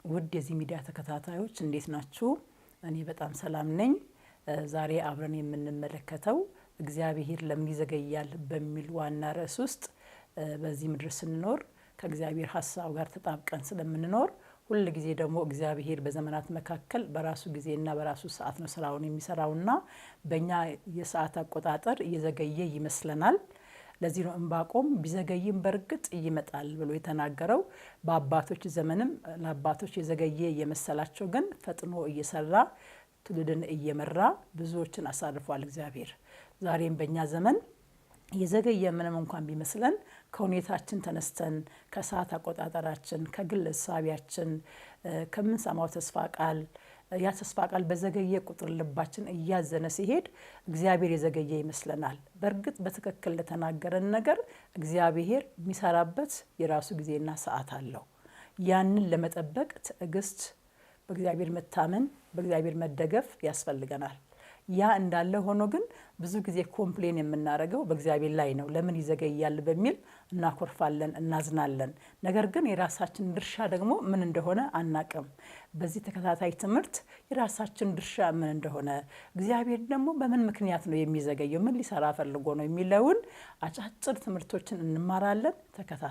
ውድ የዚህ ሚዲያ ተከታታዮች እንዴት ናችሁ? እኔ በጣም ሰላም ነኝ። ዛሬ አብረን የምንመለከተው እግዚአብሔር ለምን ይዘገያል በሚል ዋና ርዕስ ውስጥ በዚህ ምድር ስንኖር ከእግዚአብሔር ሐሳብ ጋር ተጣብቀን ስለምንኖር ሁሉ ጊዜ ደግሞ እግዚአብሔር በዘመናት መካከል በራሱ ጊዜና በራሱ ሰዓት ነው ስራውን የሚሰራውና በእኛ የሰዓት አቆጣጠር እየዘገየ ይመስለናል። ለዚህ ነው ዕንባቆም ቢዘገይም በርግጥ ይመጣል ብሎ የተናገረው። በአባቶች ዘመንም ለአባቶች የዘገየ የመሰላቸው ግን ፈጥኖ እየሰራ ትውልድን እየመራ ብዙዎችን አሳርፏል እግዚአብሔር። ዛሬም በእኛ ዘመን የዘገየ ምንም እንኳን ቢመስለን ከሁኔታችን ተነስተን ከሰዓት አቆጣጠራችን ከግል እሳቢያችን ከምንሰማው ተስፋ ቃል ያ ተስፋ ቃል በዘገየ ቁጥር ልባችን እያዘነ ሲሄድ እግዚአብሔር የዘገየ ይመስለናል። በርግጥ በትክክል ለተናገረን ነገር እግዚአብሔር የሚሰራበት የራሱ ጊዜና ሰዓት አለው። ያንን ለመጠበቅ ትዕግስት፣ በእግዚአብሔር መታመን፣ በእግዚአብሔር መደገፍ ያስፈልገናል። ያ እንዳለ ሆኖ ግን ብዙ ጊዜ ኮምፕሌን የምናደርገው በእግዚአብሔር ላይ ነው። ለምን ይዘገያል በሚል እናኮርፋለን፣ እናዝናለን። ነገር ግን የራሳችን ድርሻ ደግሞ ምን እንደሆነ አናቅም። በዚህ ተከታታይ ትምህርት የራሳችን ድርሻ ምን እንደሆነ፣ እግዚአብሔር ደግሞ በምን ምክንያት ነው የሚዘገየው፣ ምን ሊሰራ ፈልጎ ነው የሚለውን አጫጭር ትምህርቶችን እንማራለን። ተከታተሉ።